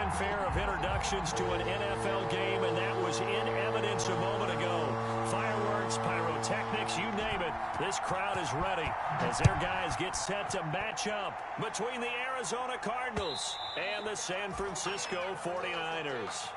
fanfare of introductions to an NFL game, and that was in evidence a moment ago. Fireworks, pyrotechnics, you name it. This crowd is ready as their guys get set to match up between the Arizona Cardinals and the San Francisco 49ers.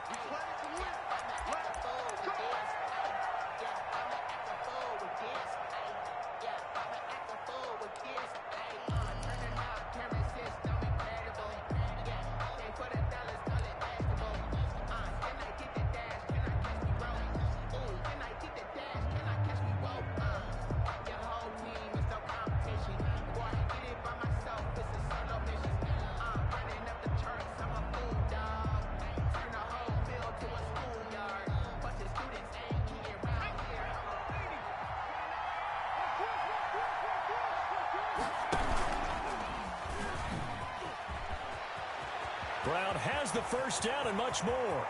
Brown has the first down and much more.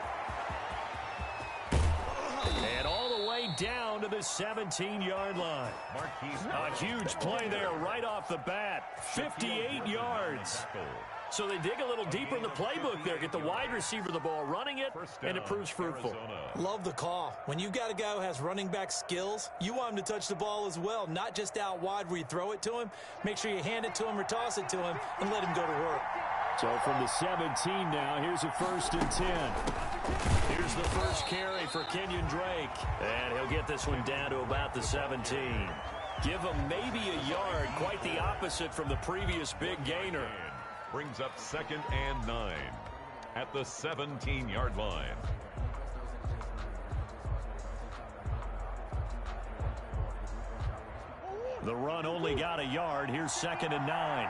And all the way down to the 17-yard line. A huge play there right off the bat. 58 yards. So they dig a little deeper in the playbook there. Get the wide receiver the ball, running it, and it proves fruitful. Love the call. When you got a guy who has running back skills, you want him to touch the ball as well, not just out wide where you throw it to him. Make sure you hand it to him or toss it to him and let him go to work. So from the 17 now, here's a 1st and 10. Here's the first carry for Kenyon Drake. And he'll get this one down to about the 17. Give him maybe a yard, quite the opposite from the previous big gainer. Brings up 2nd and 9 at the 17-yard line. The run only got a yard. Here's 2nd and 9.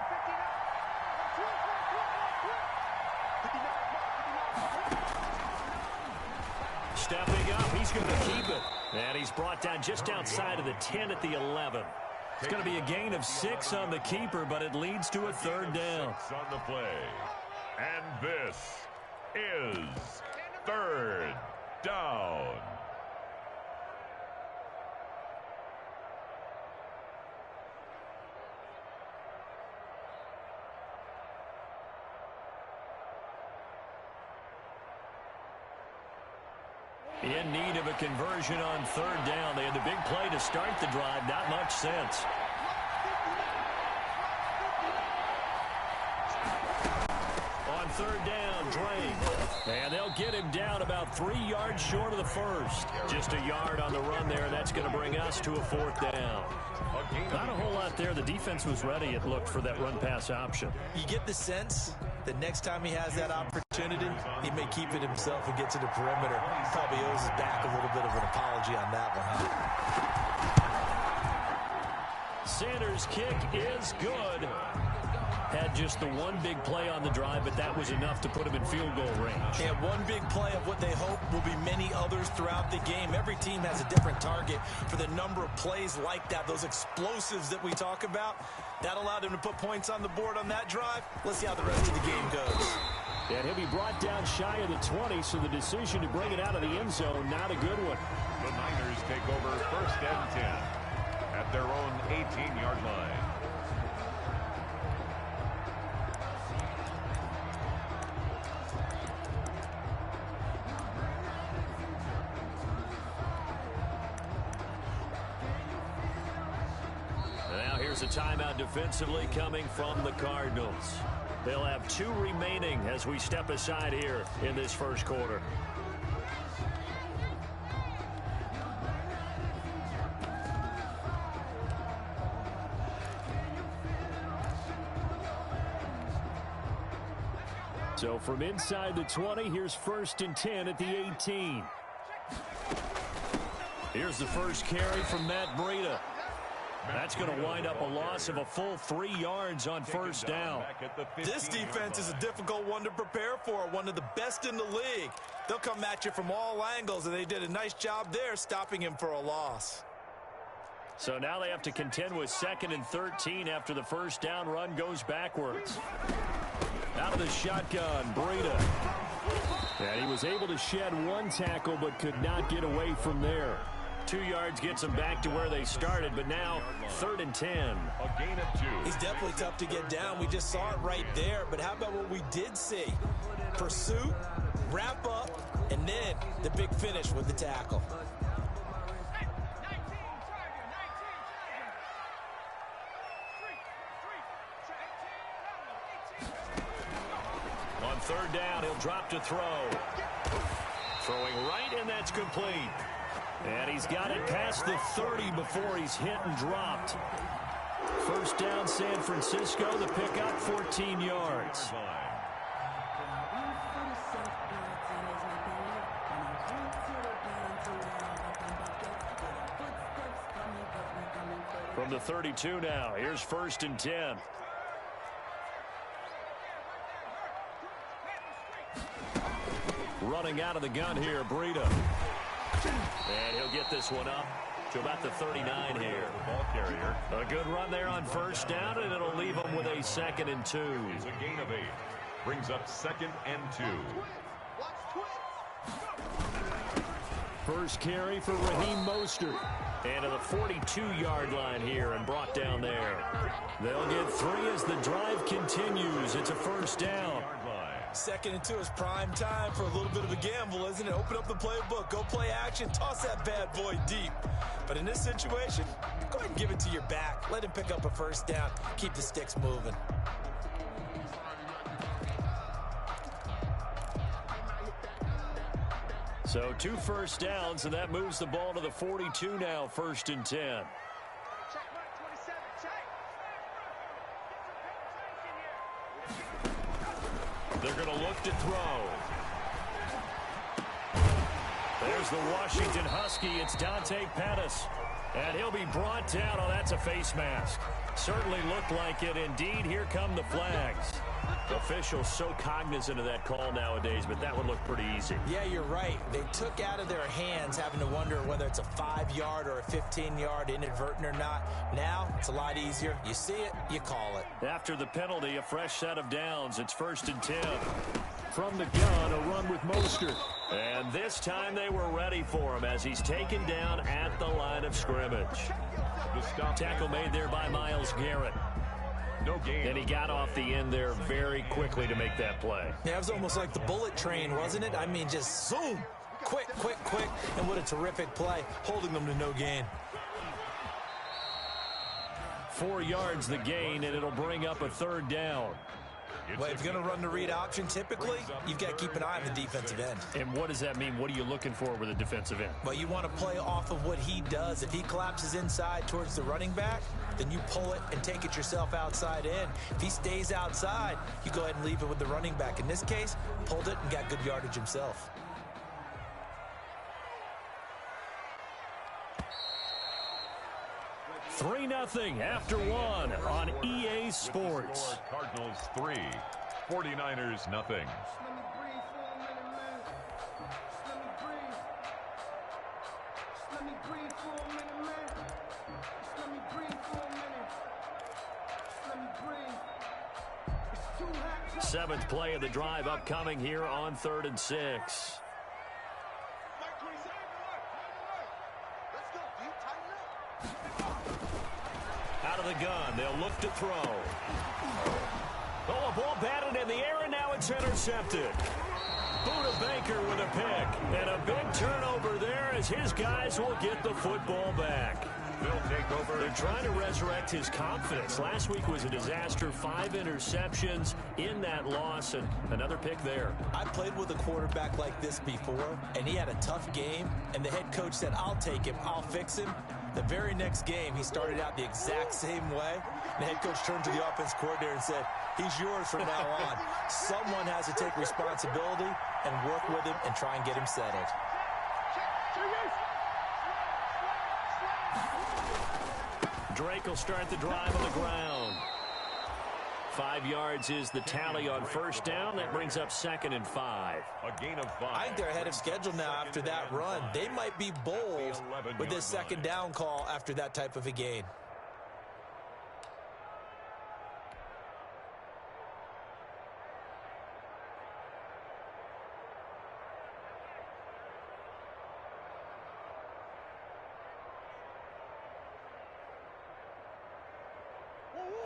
Stepping up, he's going to keep it. And he's brought down just outside of the 10 at the 11. It's going to be a gain of 6 on the keeper, but it leads to a 3rd down. On the play. And this is 3rd down. In need of a conversion on 3rd down. They had the big play to start the drive. Not much sense. On 3rd down, Drake. And they'll get him down about 3 yards short of the first. Just a yard on the run there. That's going to bring us to a 4th down. Not a whole lot there. The defense was ready, it looked, for that run-pass option. You get the sense that next time he has that opportunity, he may keep it himself and get to the perimeter. Probably owes his back a little bit of an apology on that one, huh? Sanders' kick is good. Had just the one big play on the drive, but that was enough to put him in field goal range. And one big play of what they hope will be many others throughout the game. Every team has a different target for the number of plays like that, those explosives that we talk about. That allowed him to put points on the board on that drive. Let's see how the rest of the game goes. And he'll be brought down shy of the 20, so the decision to bring it out of the end zone, not a good one. The Niners take over 1st and 10 at their own 18-yard line. Here's a timeout defensively coming from the Cardinals. They'll have 2 remaining as we step aside here in this first quarter. So from inside the 20, here's 1st and 10 at the 18. Here's the first carry from Matt Breida. That's going to wind up a loss of a full 3 yards on 1st down. This defense is a difficult one to prepare for, one of the best in the league. They'll come at you from all angles, and they did a nice job there stopping him for a loss. So now they have to contend with 2nd and 13 after the 1st down run goes backwards. Out of the shotgun, Breida. And he was able to shed 1 tackle but could not get away from there. 2 yards gets them back to where they started, but now 3rd and 10. A gain of 2. He's definitely tough to get down. We just saw it right there, but how about what we did see? pursuit, wrap up, and then the big finish with the tackle. On third down, he'll drop to throw. Throwing right, and that's complete. And he's got it past the 30 before he's hit and dropped. First down, San Francisco. The pickup, 14 yards. From the 32 now, here's 1st and 10. Running out of the gun here, Breida. And he'll get this one up to about the 39 here. Ball carrier. A good run there on first down, and it'll leave him with a 2nd and 2. It's a gain of 8. Brings up 2nd and 2. First carry for Raheem Mostert. And to the 42-yard line here and brought down there. They'll get 3 as the drive continues. It's a first down. 2nd and 2 is prime time for a little bit of a gamble, isn't it? Open up the playbook, go play action, toss that bad boy deep. But in this situation, go ahead and give it to your back. Let him pick up a first down. Keep the sticks moving. So 2 first downs, and that moves the ball to the 42 now, 1st and 10. They're going to look to throw. There's the Washington Husky. It's Dante Pettis. And he'll be brought down. Oh, that's a face mask. Certainly looked like it. Indeed, here come the flags. Officials so cognizant of that call nowadays, but that would look pretty easy. Yeah, you're right. They took out of their hands having to wonder whether it's a 5-yard or a 15-yard inadvertent or not. Now, it's a lot easier. You see it, you call it. After the penalty, a fresh set of downs. It's 1st and 10. From the gun, a run with Mostert. And this time they were ready for him as he's taken down at the line of scrimmage. The stop tackle made there by Myles Garrett. No gain. And he got off the end there very quickly to make that play. Yeah, it was almost like the bullet train, wasn't it? I mean, just zoom. Quick, quick, quick. And what a terrific play, holding them to no gain. 4 yards the gain, and it'll bring up a 3rd down. Well, if you're going to run the read option, typically, you've got to keep an eye on the defensive end. And what does that mean? What are you looking for with a defensive end? Well, you want to play off of what he does. If he collapses inside towards the running back, then you pull it and take it yourself outside in. If he stays outside, you go ahead and leave it with the running back. In this case, pulled it and got good yardage himself. Three 3-0 after 1 on EA Sports. Cardinals 3, 49ers nothing. Seventh play of the drive upcoming here on 3rd and 6. Out of the gun, they'll look to throw. Oh, a ball batted in the air, and now it's intercepted. Buda Baker with a pick, and a big turnover there as his guys will get the football back. They'll take over. They're trying to resurrect his confidence. Last week was a disaster. 5 interceptions in that loss, and another pick there. I played with a quarterback like this before, and he had a tough game, and the head coach said, I'll take him, I'll fix him. The very next game, he started out the exact same way. The head coach turned to the offense coordinator and said, he's yours from now on. Someone has to take responsibility and work with him and try and get him settled. Drake will start the drive on the ground. 5 yards is the tally on first down. That brings up 2nd and 5. A gain of 5. I think they're ahead of schedule now after that run. They might be bold with this second down call after that type of a gain.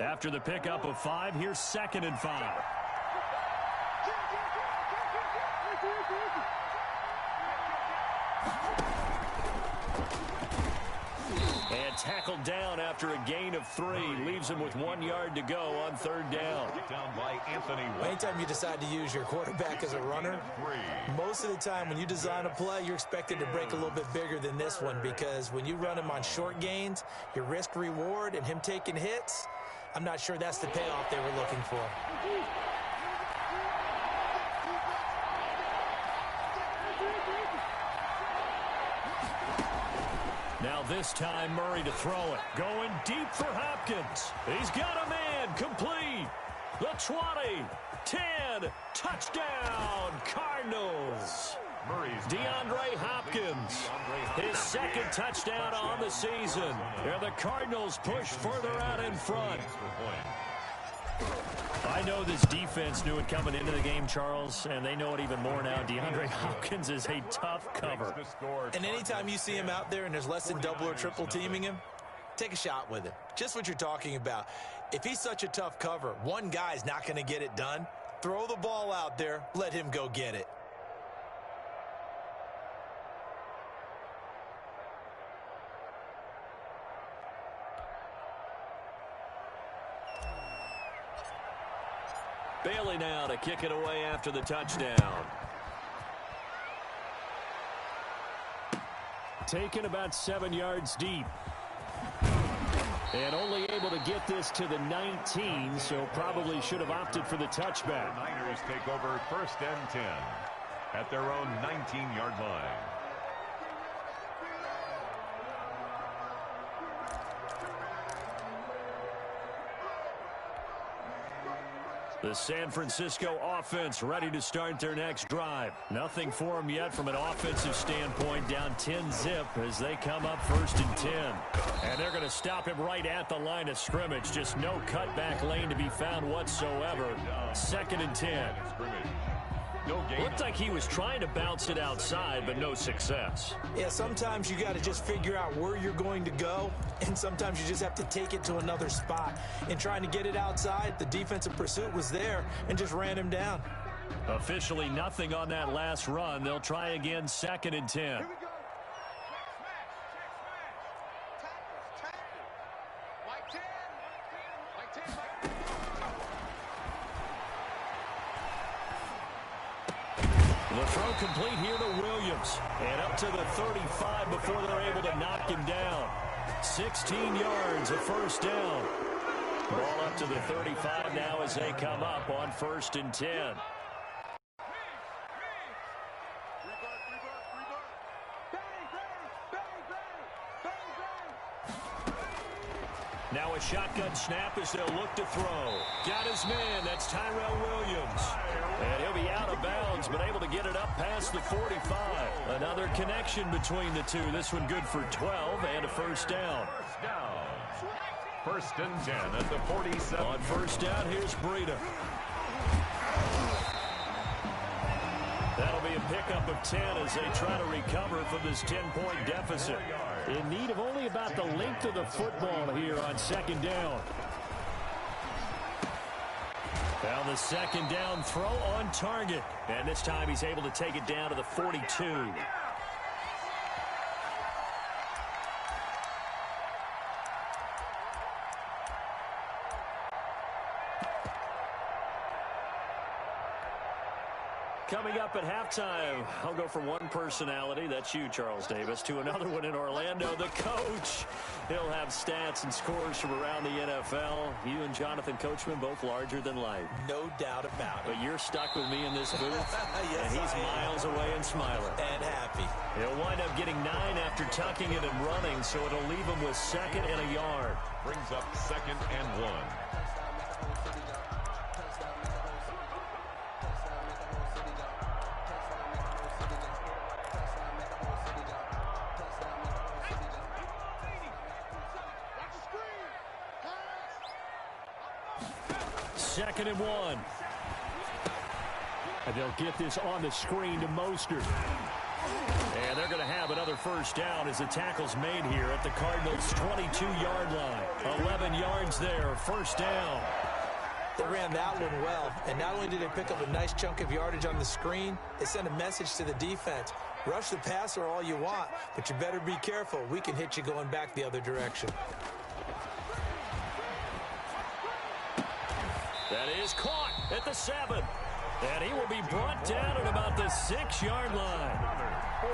After the pickup of 5, here's 2nd and 5. And tackled down after a gain of 3. Leaves him with 1 yard to go on 3rd down. Down by Anthony. Anytime you decide to use your quarterback as a runner, most of the time when you design a play, you're expected to break a little bit bigger than this one, because when you run him on short gains, your risk-reward and him taking hits, I'm not sure that's the payoff they were looking for. Now this time Murray to throw it. Going deep for Hopkins. He's got a man. Complete. The 20. 10. Touchdown. Cardinals. DeAndre Hopkins. His 2nd touchdown on the season. And the Cardinals push further out in front. I know this defense knew it coming into the game, Charles, and they know it even more now. DeAndre Hopkins is a tough cover. And anytime you see him out there and there's less than double or triple teaming him, take a shot with him. Just what you're talking about. If he's such a tough cover, one guy's not going to get it done. Throw the ball out there. Let him go get it. Bailey now to kick it away after the touchdown. Taken about 7 yards deep. And only able to get this to the 19, so probably should have opted for the touchback. The Niners take over 1st and 10 at their own 19-yard line. The San Francisco offense ready to start their next drive. Nothing for them yet from an offensive standpoint. Down 10-zip as they come up 1st and 10. And they're going to stop him right at the line of scrimmage. Just no cutback lane to be found whatsoever. 2nd and 10. Looked like he was trying to bounce it outside, but no success. Yeah, sometimes you got to just figure out where you're going to go, and sometimes you just have to take it to another spot. In trying to get it outside, the defensive pursuit was there and just ran him down. Officially nothing on that last run. They'll try again 2nd and 10. The throw complete here to Williams. And up to the 35 before they're able to knock him down. 16 yards, a 1st down. Ball up to the 35 now as they come up on 1st and 10. Now a shotgun snap as they'll look to throw. Got his man. That's Tyrell Williams. And he'll be out of bounds, but able to get it up past the 45. Another connection between the two. This one good for 12 and a 1st down. 1st and 10 at the 47. On 1st down, here's Breida. That'll be a pickup of 10 as they try to recover from this 10-point deficit. In need of only about the length of the football here on 2nd down. Now the 2nd down throw on target. And this time he's able to take it down to the 42. Coming up at halftime, I'll go from one personality, that's you, Charles Davis, to another one in Orlando, the coach. He'll have stats and scores from around the NFL. You and Jonathan Coachman both larger than life. No doubt about it. But you're stuck with me in this booth, yes, and he's miles away and smiling. And happy. He'll wind up getting 9 after tucking it and running, so it'll leave him with 2nd and a yard. Brings up 2nd and 1. Second and 1. And they'll get this on the screen to Mostert. And they're going to have another 1st down as the tackle's made here at the Cardinals' 22-yard line. 11 yards there, 1st down. They ran that one well, and not only did they pick up a nice chunk of yardage on the screen, they sent a message to the defense. Rush the passer all you want, but you better be careful. We can hit you going back the other direction. That is caught at the 7. And he will be brought down at about the 6-yard line.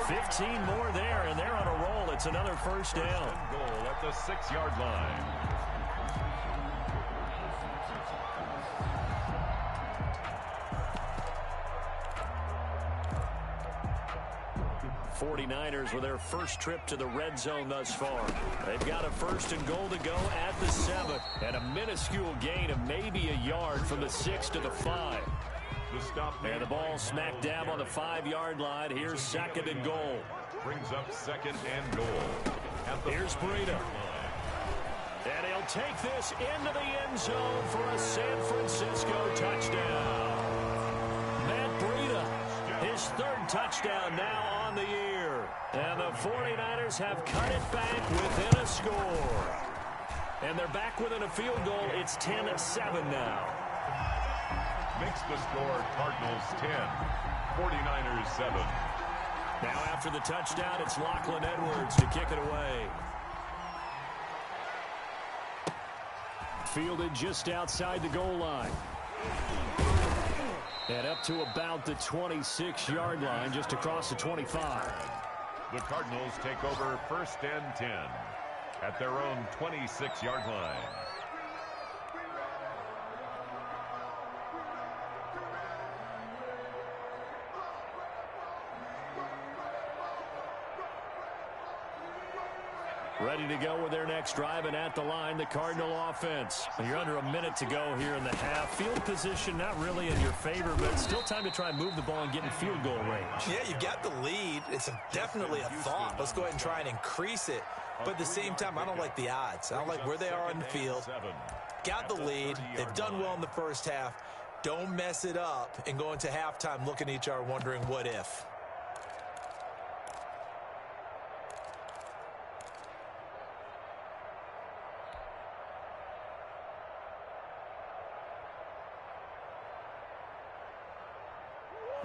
15 more there, and they're on a roll. It's another first down. Goal at the 6-yard line. 49ers with their first trip to the red zone thus far. They've got a 1st and goal to go at the 7. And a minuscule gain of maybe a yard from the 6 to the 5. And the ball smack dab on the 5-yard line. Here's 2nd and goal. Brings up 2nd and goal. Here's Breida. And he'll take this into the end zone for a San Francisco touchdown. Matt Breida, his 3rd touchdown now on the year. And the 49ers have cut it back within a score. And they're back within a field goal. It's 10-7 now. Makes the score Cardinals 10, 49ers 7. Now after the touchdown, it's Lachlan Edwards to kick it away. Fielded just outside the goal line. And up to about the 26-yard line, just across the 25. The Cardinals take over 1st and 10 at their own 26-yard line. Ready to go with their next drive, and at the line, the Cardinal offense. You're under a minute to go here in the half. Field position not really in your favor, but still time to try and move the ball and get in field goal range. Yeah, you got the lead. It's definitely a thought. Let's go ahead and try and increase it. But at the same time, I don't like the odds. I don't like where they are on the field. Got the lead. They've done well in the first half. Don't mess it up and go into halftime looking at each other wondering what if.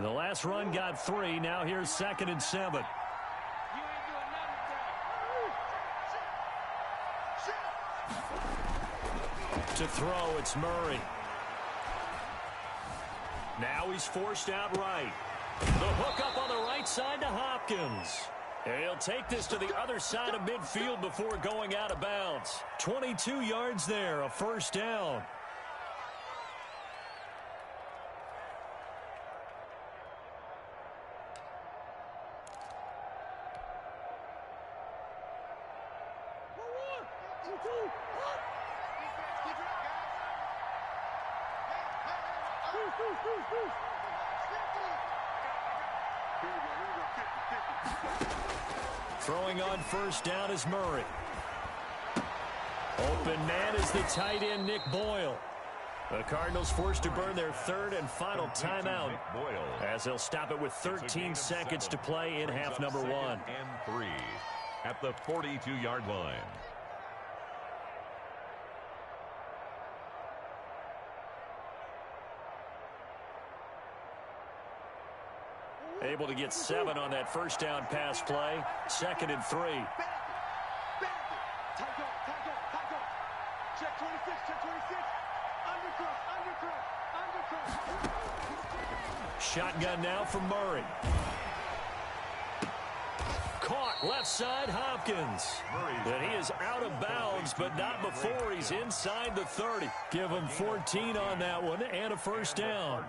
The last run got 3. Now here's 2nd and 7. To throw, it's Murray. Now he's forced out right. The hook up on the right side to Hopkins. And he'll take this to the other side of midfield before going out of bounds. 22 yards there, a 1st down. Throwing on 1st down is Murray. Open man is the tight end, Nick Boyle. The Cardinals forced to burn their 3rd and final timeout as they'll stop it with 13 seconds to play in half number 1. And 3 at the 42-yard line. Able to get 7 on that 1st down pass play. 2nd and 3. Check 26, check 26. Undercut. Shotgun now from Murray. Caught left side, Hopkins. And he is out of bounds, but not before he's inside the 30. Give him 14 on that one and a 1st down.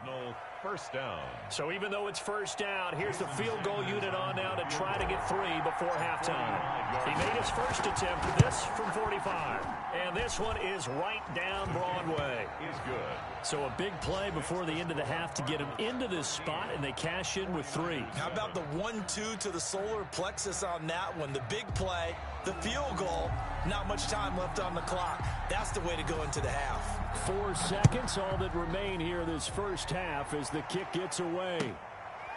1st down. So even though it's 1st down, here's the field goal unit on now to try to get 3 before halftime. He made his first attempt, this from 45. And this one is right down Broadway. He's good. So a big play before the end of the half to get him into this spot, and they cash in with 3. How about the 1-2 to the solar plexus on that one? The big play, the field goal, not much time left on the clock. That's the way to go into the half. 4 seconds, all that remain here this first half as the kick gets away.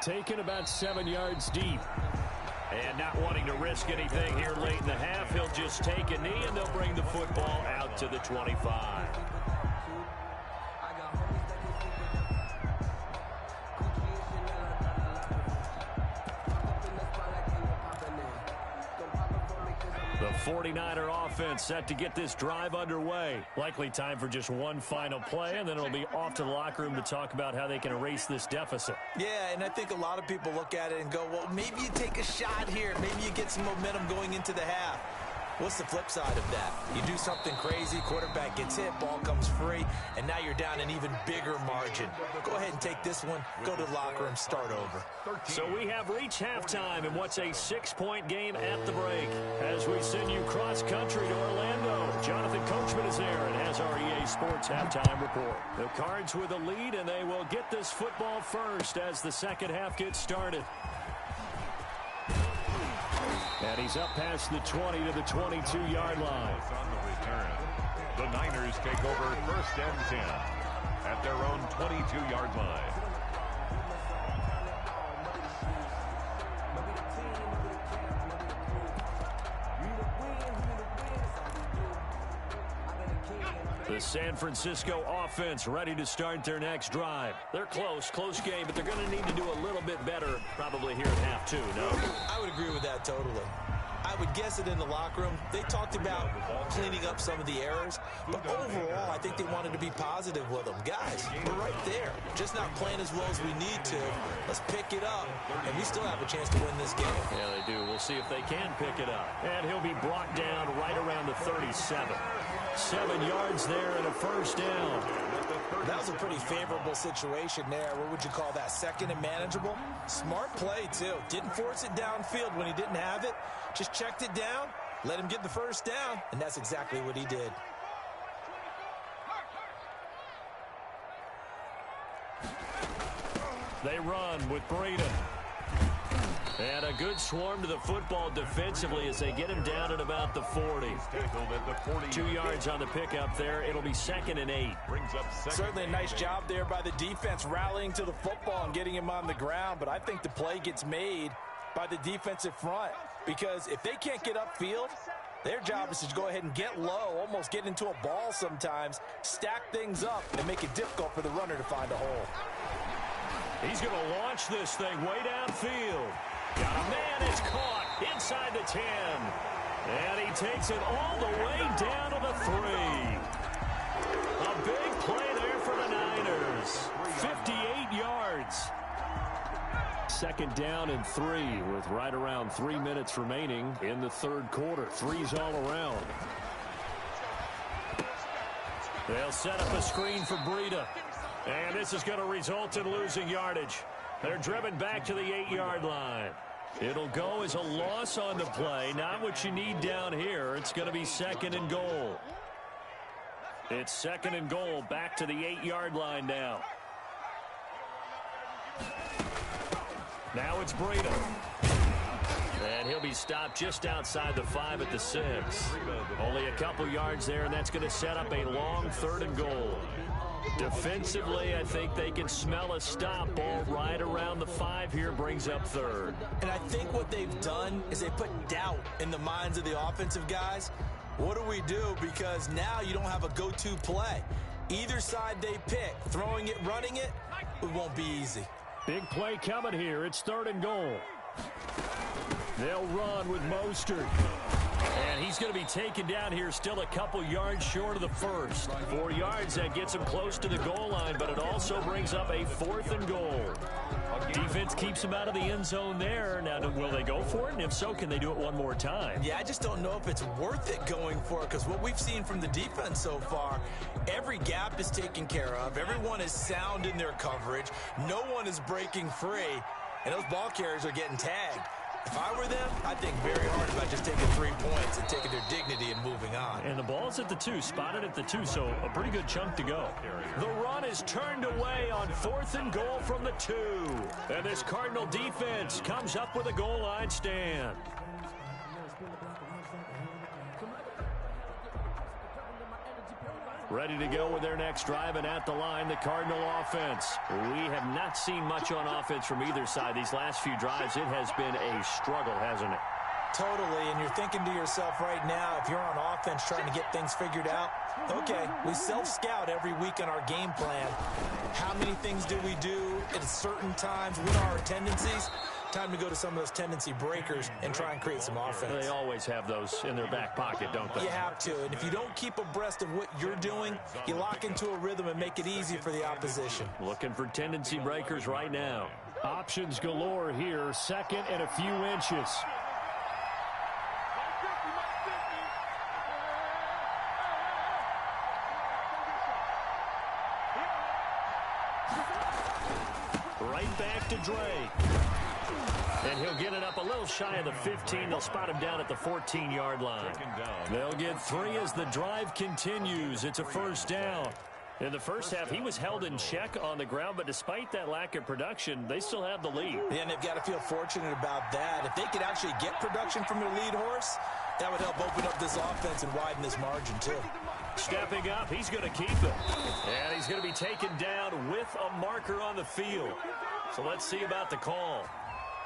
Taken about 7 yards deep. And not wanting to risk anything here late in the half, he'll just take a knee and they'll bring the football out to the 25. 49er offense set to get this drive underway. Likely time for just one final play, and then it'll be off to the locker room to talk about how they can erase this deficit. Yeah, and I think a lot of people look at it and go, well, maybe you take a shot here. Maybe you get some momentum going into the half. What's the flip side of that? You do something crazy, quarterback gets hit, ball comes free, and now you're down an even bigger margin. Go ahead and take this one, go to the locker room, start over. So we have reached halftime in what's a 6-point game at the break. As we send you cross-country to Orlando, Jonathan Coachman is there and has our EA Sports halftime report. The Cards with a lead, and they will get this football first as the second half gets started. And he's up past the 20 to the 22-yard line. On the return, the Niners take over first and 10 at their own 22-yard line. The San Francisco offense ready to start their next drive. They're close game, but they're going to need to do a little bit better probably here at half two, no? I would agree with that totally. I would guess it in the locker room. They talked about cleaning up some of the errors, but overall, I think they wanted to be positive with them. Guys, we're right there. Just not playing as well as we need to. Let's pick it up, and we still have a chance to win this game. Yeah, they do. We'll see if they can pick it up. And he'll be brought down right around the 37. 7 yards there and a first down. That was a pretty favorable situation there. What would you call that? Second and manageable? Smart play, too. Didn't force it downfield when he didn't have it. Just checked it down, let him get the first down, and that's exactly what he did. They run with Breida. And a good swarm to the football defensively as they get him down at about the 40. 2 yards on the pickup there. It'll be 2nd and 8. Certainly a nice job there by the defense rallying to the football and getting him on the ground. But I think the play gets made by the defensive front because if they can't get upfield, their job is to go ahead and get low, almost get into a ball sometimes, stack things up, and make it difficult for the runner to find a hole. He's going to launch this thing way downfield. Got a man, it's caught inside the 10. And he takes it all the way down to the 3. A big play there for the Niners. 58 yards. 2nd down and 3 with right around 3 minutes remaining in the 3rd quarter. 3's all around. They'll set up a screen for Breida. And this is going to result in losing yardage. They're driven back to the 8-yard line. It'll go as a loss on the play. Not what you need down here. It's going to be 2nd and goal. It's 2nd and goal back to the 8-yard line now. Now it's Breida. And he'll be stopped just outside the 5 at the 6. Only a couple yards there, and that's going to set up a long 3rd and goal. Defensively, I think they can smell a stop. Ball right around the 5 here brings up 3rd. And I think what they've done is they put doubt in the minds of the offensive guys. What do we do? Because now you don't have a go-to play. Either side they pick, throwing it, running it, it won't be easy. Big play coming here. It's 3rd and goal. They'll run with Mostert. And he's going to be taken down here still a couple yards short of the 1st. 4 yards, that gets him close to the goal line, but it also brings up a 4th and goal. Defense keeps him out of the end zone there. Now, will they go for it? And if so, can they do it one more time? Yeah, I just don't know if it's worth it going for it because what we've seen from the defense so far, every gap is taken care of. Everyone is sound in their coverage. No one is breaking free, and those ball carriers are getting tagged. If I were them, I'd think very hard about just taking 3 points and taking their dignity and moving on. And the ball's at the 2, spotted at the 2, so a pretty good chunk to go. The run is turned away on 4th and goal from the 2. And this Cardinal defense comes up with a goal line stand. Ready to go with their next drive, and at the line, the Cardinal offense. We have not seen much on offense from either side. These last few drives, it has been a struggle, hasn't it? Totally, and you're thinking to yourself right now, if you're on offense trying to get things figured out, okay, we self-scout every week on our game plan. How many things do we do at certain times? What are our tendencies? Time to go to some of those tendency breakers and try and create some offense. They always have those in their back pocket, don't they? You have to, and if you don't keep abreast of what you're doing, you lock into a rhythm and make it easy for the opposition. Looking for tendency breakers right now. Options galore here, second and a few inches. Right back to Drake. And he'll get it up a little shy of the 15. They'll spot him down at the 14-yard line. They'll get 3 as the drive continues. It's a first down. In the first half, he was held in check on the ground, but despite that lack of production, they still have the lead. Yeah, and they've got to feel fortunate about that. If they could actually get production from their lead horse, that would help open up this offense and widen this margin, too. Stepping up, he's going to keep it. And he's going to be taken down with a marker on the field. So let's see about the call.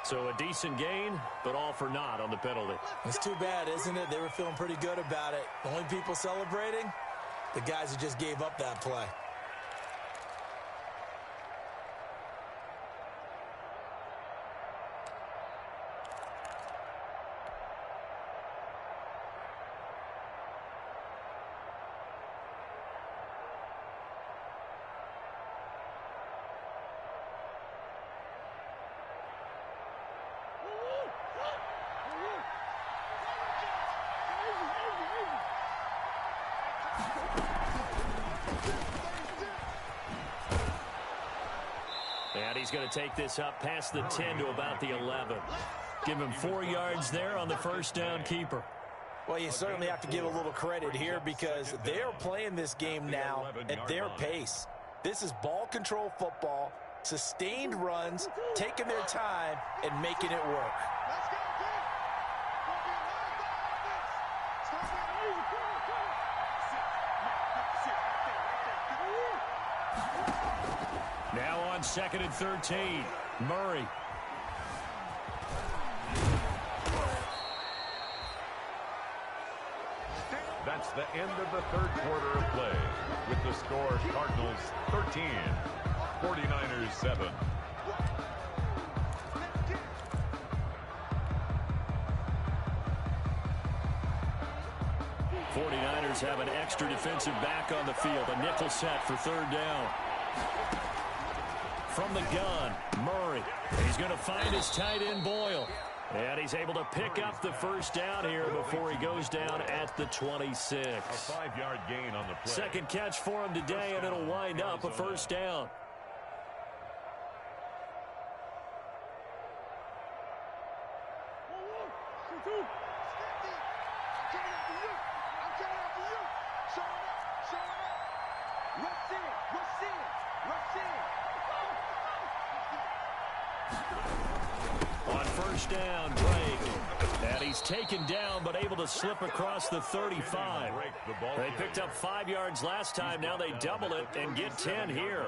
So a decent gain, but all for naught on the penalty. It's too bad, isn't it? They were feeling pretty good about it. The only people celebrating, the guys who just gave up that play. And he's going to take this up past the 10 to about the 11. Give him 4 yards there on the first down keeper. Well, you certainly have to give a little credit here because they're playing this game now at their pace. This is ball control football, sustained runs, taking their time, and making it work. Now on 2nd and 13, Murray. That's the end of the third quarter of play. With the score, Cardinals 13, 49ers 7. '49ers have an extra defensive back on the field. A nickel set for third down. From the gun, Murray. He's going to find his tight end, Boyle. And he's able to pick up the first down here before he goes down at the 26. A 5-yard gain on the play. Second catch for him today, and it'll wind up a first down. On first down, Drake. And he's taken down, but able to slip across the 35. They picked up 5 yards last time. Now they double it and get 10 here.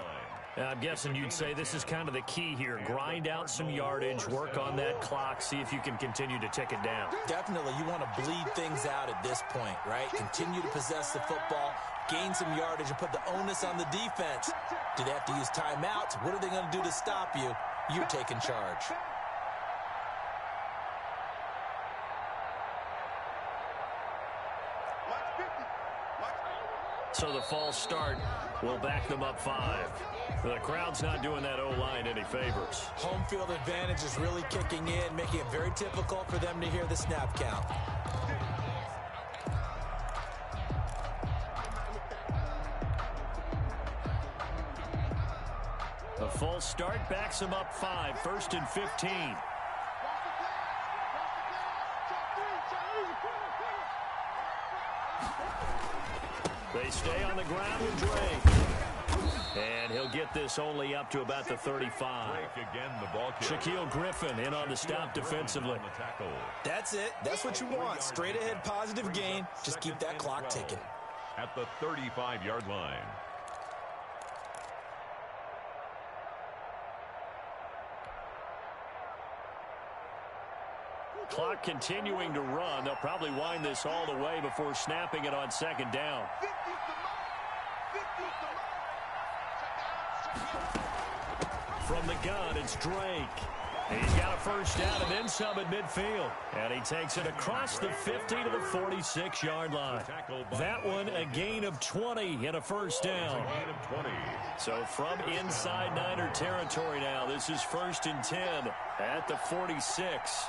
I'm guessing you'd say this is kind of the key here. Grind out some yardage, work on that clock, see if you can continue to tick it down. Definitely, you want to bleed things out at this point, right? Continue to possess the football, gain some yardage, and put the onus on the defense. Do they have to use timeouts? What are they going to do to stop you? You're taking charge. So the false start will back them up 5. The crowd's not doing that O-line any favors. Home field advantage is really kicking in, making it very difficult for them to hear the snap count. A false start backs them up 5. 1st and 15. They stay on the ground with Drake. And he'll get this only up to about the 35. Again, the ball Shaquille Griffin in on the stop defensively. That's it. That's what you want. Straight ahead positive gain. Just keep that clock ticking. At the 35-yard line. Clock continuing to run. They'll probably wind this all the way before snapping it on second down. From the gun, it's Drake. He's got a first down and then some at midfield. And he takes it across the 50 to the 46-yard line. That one a gain of 20 and a first down. So from inside Niner territory now, this is 1st and 10 at the 46.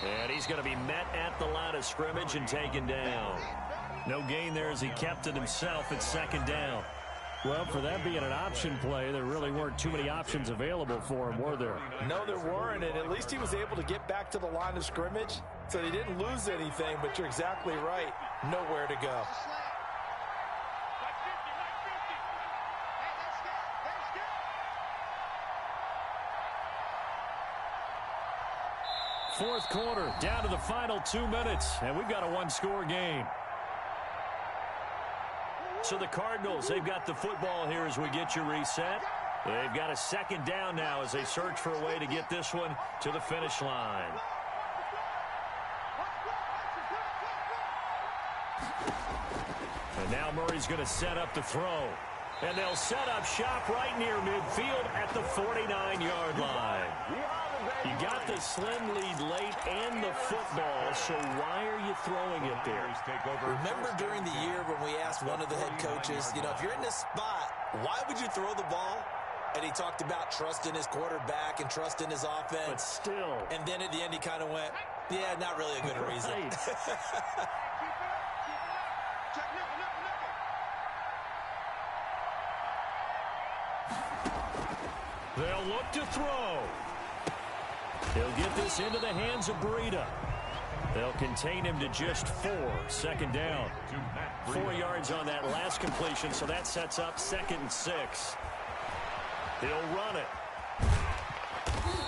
And he's going to be met at the line of scrimmage and taken down. No gain there as he kept it himself at 2nd down. Well, for that being an option play, there really weren't too many options available for him, were there? No, there weren't, and at least he was able to get back to the line of scrimmage, so he didn't lose anything, but you're exactly right. Nowhere to go. Fourth quarter, down to the final 2 minutes, and we've got a one-score game. So the Cardinals, they've got the football here as we get you reset. They've got a 2nd down now as they search for a way to get this one to the finish line. And now Murray's going to set up the throw. And they'll set up shop right near midfield at the 49-yard line. You got the slim lead late and the football, so why are you throwing it there? Remember during the year when we asked one of the head coaches, if you're in this spot, why would you throw the ball? And he talked about trusting his quarterback and trusting his offense. But still. And then at the end he kind of went, yeah, not really a good reason. They'll look to throw. He'll get this into the hands of Breida. They'll contain him to just 4. 2nd down. 4 yards on that last completion, so that sets up 2nd and 6. He'll run it.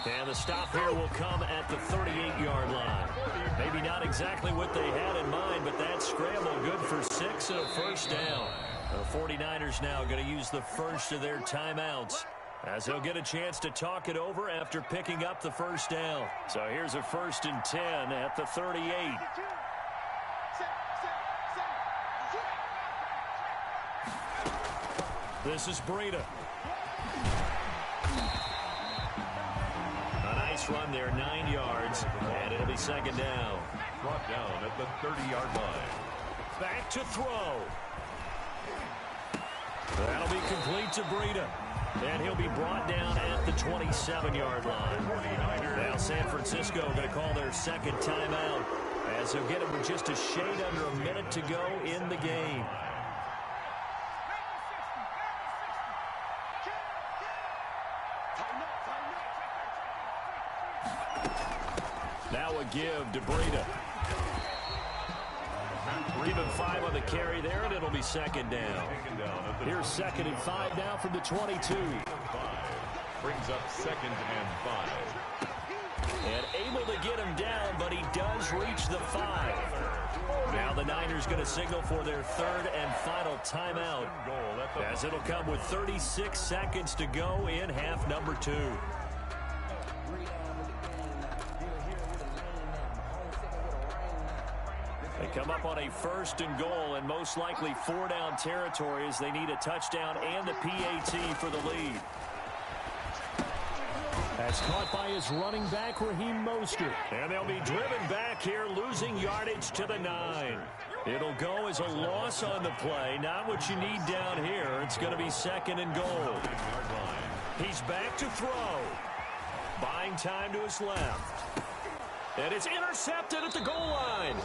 And the stop here will come at the 38-yard line. Maybe not exactly what they had in mind, but that scramble good for 6 and a first down. The 49ers now going to use the first of their timeouts, as they'll get a chance to talk it over after picking up the first down. So here's a 1st and 10 at the 38. This is Breida. A nice run there, 9 yards, and it'll be 2nd down. Brought down at the 30-yard line. Back to throw. That'll be complete to Breida. And he'll be brought down at the 27-yard line. Now San Francisco going to call their 2nd timeout, as they'll get it with just a shade under a minute to go in the game. Now a give to Breida. Give him 5 on the carry there, and it'll be 2nd down. Here's 2nd and 5 now from the 22. Brings up 2nd and 5. And able to get him down, but he does reach the 5. Now the Niners going to signal for their 3rd and final timeout, as it'll come with 36 seconds to go in half number 2. They come up on a 1st and goal, and most likely 4-down territory, as they need a touchdown and a PAT for the lead. That's caught by his running back, Raheem Mostert. And they'll be driven back here, losing yardage to the 9. It'll go as a loss on the play. Not what you need down here. It's going to be 2nd and goal. He's back to throw. Buying time to his left. And it's intercepted at the goal line.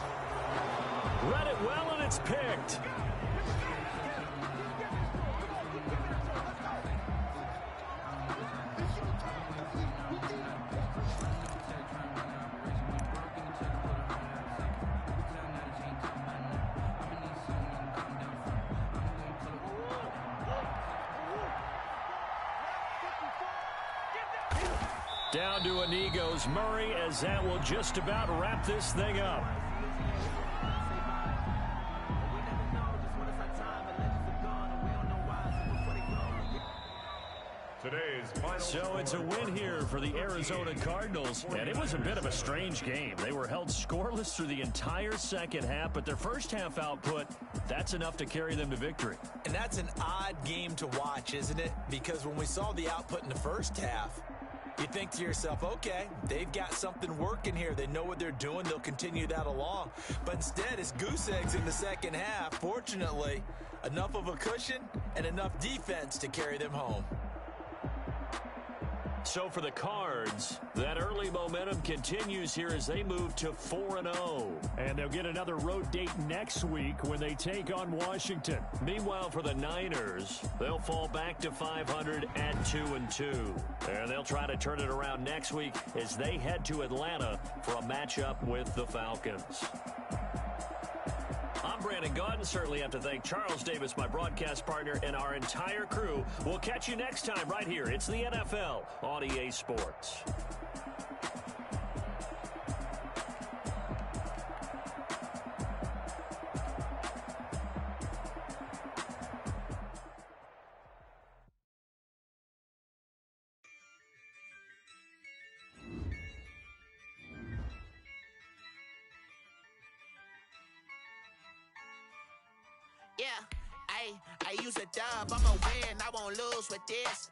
Read it well, and it's picked. Down to a knee goes Murray, as that will just about wrap this thing up. Today's final So it's a win here for the Arizona Cardinals, and it was a bit of a strange game. They were held scoreless through the entire second half, but their first half output, that's enough to carry them to victory. And that's an odd game to watch, isn't it? Because when we saw the output in the first half, you think to yourself, okay, they've got something working here. They know what they're doing. They'll continue that along. But instead, it's goose eggs in the second half. Fortunately, enough of a cushion and enough defense to carry them home. So for the Cards, that early momentum continues here as they move to 4-0. And they'll get another road date next week when they take on Washington. Meanwhile, for the Niners, they'll fall back to 500 at 2-2. And they'll try to turn it around next week as they head to Atlanta for a matchup with the Falcons. I'm Brandon Gaudin. Certainly have to thank Charles Davis, my broadcast partner, and our entire crew. We'll catch you next time right here. It's the NFL on EA Sports. Yeah, I use a dub, I'ma win, I won't lose with this.